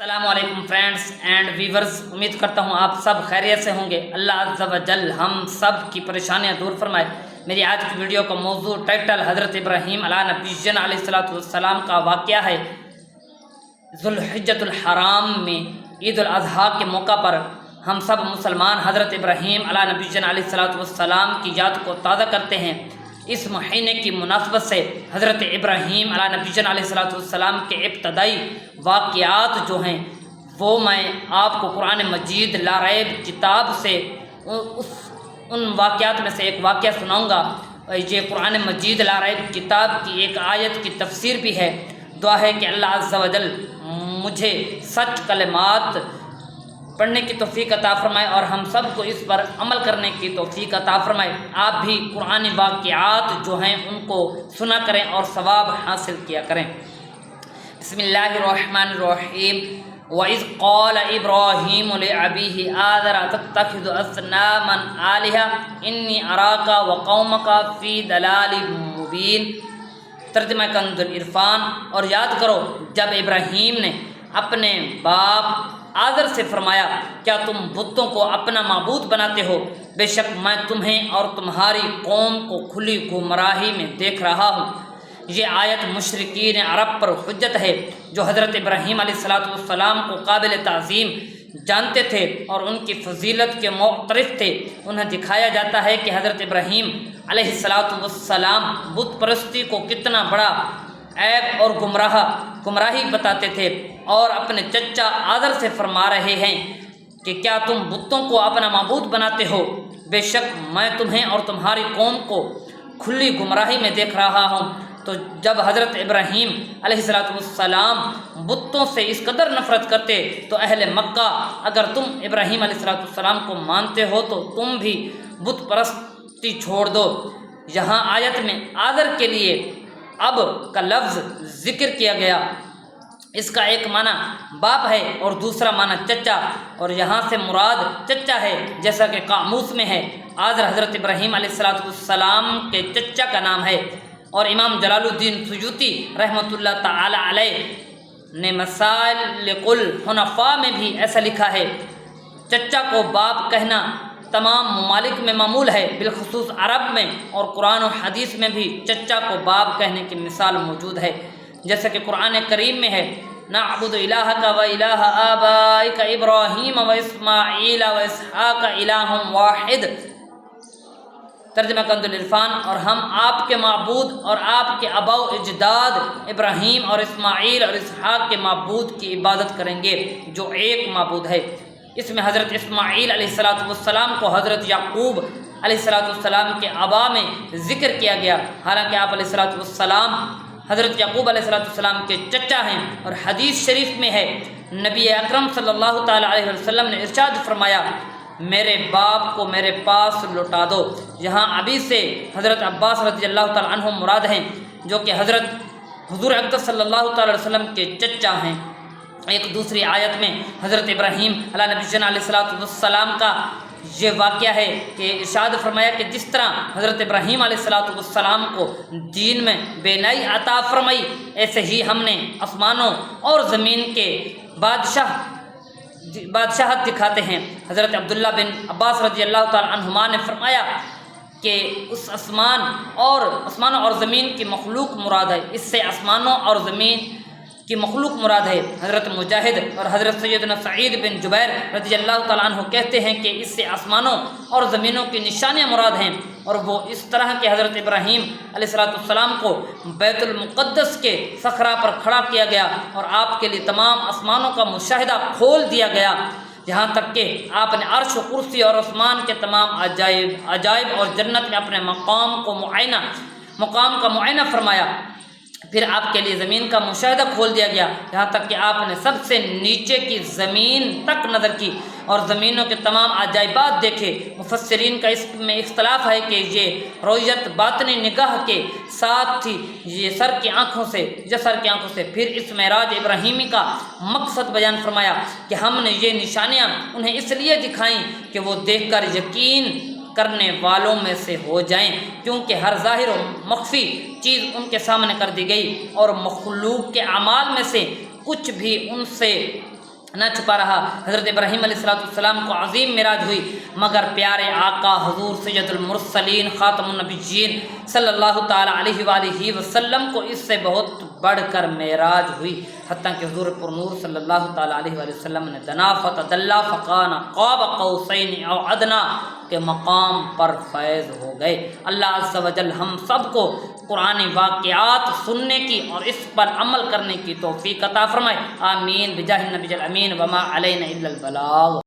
السلام علیکم friends and viewers, امید کرتا ہوں آپ سب خیریت سے ہوں گے۔ اللہ عز و جل ہم سب کی پریشانیاں دور فرمائے۔ میری آج کی ویڈیو کا موضوع ٹائٹل حضرت ابراہیم علیہ نبینا علیہ السلام کا واقعہ ہے۔ ذوالحجۃ الحرام میں عید الاضحیٰ کے موقع پر ہم سب مسلمان حضرت ابراہیم علیہ نبینا علیہ السلام کی یاد کو تازہ کرتے ہیں۔ اس مہینے کی مناسبت سے حضرت ابراہیم علیہ نبینا علیہ السلام کے ابتدائی واقعات جو ہیں وہ میں آپ کو قرآن مجید لا ریب کتاب سے ان واقعات میں سے ایک واقعہ سناؤں گا۔ یہ قرآن مجید لا ریب کتاب کی ایک آیت کی تفسیر بھی ہے۔ دعا ہے کہ اللہ عز و جل مجھے سچ کلمات پڑھنے کی توفیق عطا فرمائے اور ہم سب کو اس پر عمل کرنے کی توفیق عطا فرمائے۔ آپ بھی قرآن واقعات جو ہیں ان کو سنا کریں اور ثواب حاصل کیا کریں۔ بسم اللہ الرحمن الرحیم۔ وَإِذْ قَالَ إِبْرَاهِيمُ لِأَبِيهِ آذَرَ أَتَتَّخِذُ أَصْنَامًا آلِهَةً إِنِّي أَرَاكَ وَقَوْمَكَ فِي ضَلَالٍ مُبِينٍ۔ ترجمہ کنز العرفان۔ اور یاد کرو جب ابراہیم نے اپنے باپ آذر سے فرمایا، کیا تم بتوں کو اپنا معبود بناتے ہو؟ بے شک میں تمہیں اور تمہاری قوم کو کھلی گمراہی میں دیکھ رہا ہوں۔ یہ آیت مشرکین عرب پر حجت ہے جو حضرت ابراہیم علیہ السلام کو قابل تعظیم جانتے تھے اور ان کی فضیلت کے معترف تھے۔ انہیں دکھایا جاتا ہے کہ حضرت ابراہیم علیہ السلام بت پرستی کو کتنا بڑا عیب اور گمراہی بتاتے تھے، اور اپنے چچا آذر سے فرما رہے ہیں کہ کیا تم بتوں کو اپنا معبود بناتے ہو؟ بے شک میں تمہیں اور تمہاری قوم کو کھلی گمراہی میں دیکھ رہا ہوں۔ تو جب حضرت ابراہیم علیہ السلام بتوں سے اس قدر نفرت کرتے تو اہل مکہ اگر تم ابراہیم علیہ السلام کو مانتے ہو تو تم بھی بت پرستی چھوڑ دو۔ یہاں آیت میں آذر کے لیے اب کا لفظ ذکر کیا گیا۔ اس کا ایک معنی باپ ہے اور دوسرا معنی چچا، اور یہاں سے مراد چچا ہے جیسا کہ قاموس میں ہے۔ آذر حضرت ابراہیم علیہ السلام کے چچا کا نام ہے، اور امام جلال الدین سیوطی رحمۃ اللہ تعالی علیہ نے مسالک الحنفاء میں بھی ایسا لکھا ہے۔ چچا کو باپ کہنا تمام ممالک میں معمول ہے، بالخصوص عرب میں، اور قرآن و حدیث میں بھی چچا کو باپ کہنے کی مثال موجود ہے، جیسا کہ قرآن کریم میں ہے نعبد الہک و الہ آبائک ابراہیم و اسماعیل و اسحاق الہ واحد۔ ترجمہ کنز العرفان۔ اور ہم آپ کے معبود اور آپ کے آباء و اجداد ابراہیم اور اسماعیل اور اسحاق کے معبود کی عبادت کریں گے جو ایک معبود ہے۔ اس میں حضرت اسماعیل علیہ السلام کو حضرت یعقوب علیہ السلام کے آباء میں ذکر کیا گیا، حالانکہ آپ علیہ السلام حضرت یعقوب علیہ السلام کے چچا ہیں۔ اور حدیث شریف میں ہے نبی اکرم صلی اللہ تعالی علیہ وسلم نے ارشاد فرمایا، میرے باپ کو میرے پاس لوٹا دو۔ یہاں ابھی سے حضرت عباس رضی اللہ تعالی عنہ مراد ہیں جو کہ حضرت حضور اقدس صلی اللہ تعالی علیہ وسلم کے چچا ہیں۔ ایک دوسری آیت میں حضرت ابراہیم علیہ نبینا علیہ السلام کا یہ واقعہ ہے کہ ارشاد فرمایا کہ جس طرح حضرت ابراہیم علیہ السلام کو دین میں بینائی عطا فرمائی، ایسے ہی ہم نے آسمانوں اور زمین کے بادشاہت دکھاتے ہیں۔ حضرت عبداللہ بن عباس رضی اللہ تعالی عنہما نے فرمایا کہ اس آسمانوں اور زمین کی مخلوق مراد ہے، اس سے آسمانوں اور زمین کی مخلوق مراد ہے۔ حضرت مجاہد اور حضرت سیدنا سعید بن جبیر رضی اللہ تعالیٰ عنہ کہتے ہیں کہ اس سے آسمانوں اور زمینوں کی نشانیاں مراد ہیں، اور وہ اس طرح کہ حضرت ابراہیم علیہ السلام کو بیت المقدس کے صخرہ پر کھڑا کیا گیا اور آپ کے لیے تمام آسمانوں کا مشاہدہ کھول دیا گیا، یہاں تک کہ آپ نے عرش و کرسی اور آسمان کے تمام عجائب اور جنت میں اپنے مقام کا معائنہ فرمایا۔ پھر آپ کے لیے زمین کا مشاہدہ کھول دیا گیا، یہاں تک کہ آپ نے سب سے نیچے کی زمین تک نظر کی اور زمینوں کے تمام عجائبات دیکھے۔ مفسرین کا اس میں اختلاف ہے کہ یہ رؤیت باطنی نگاہ کے ساتھ تھی یہ سر کی آنکھوں سے۔ پھر اس معراج ابراہیمی کا مقصد بیان فرمایا کہ ہم نے یہ نشانیاں انہیں اس لیے دکھائیں کہ وہ دیکھ کر یقین کرنے والوں میں سے ہو جائیں، کیونکہ ہر ظاہر و مخفی چیز ان کے سامنے کر دی گئی اور مخلوق کے اعمال میں سے کچھ بھی ان سے نہ چھپا رہا۔ حضرت ابراہیم علیہ السلام کو عظیم معراج ہوئی، مگر پیارے آقا حضور سید المرسلین خاتم النبیین صلی اللہ تعالیٰ علیہ وآلہ وسلم کو اس سے بہت بڑھ کر معراج ہوئی، حتیٰ کہ حضور پر نور صلی اللہ تعالیٰ علیہ وآلہ وسلم نے دنا فتدلی فکان قاب قوسین او ادنا کے مقام پر فیض ہو گئے۔ اللہ عز و جل ہم سب کو قرآنی واقعات سننے کی اور اس پر عمل کرنے کی توفیق عطا فرمائے، آمین بجاہ النبی الامین وما علینا الا البلاغ۔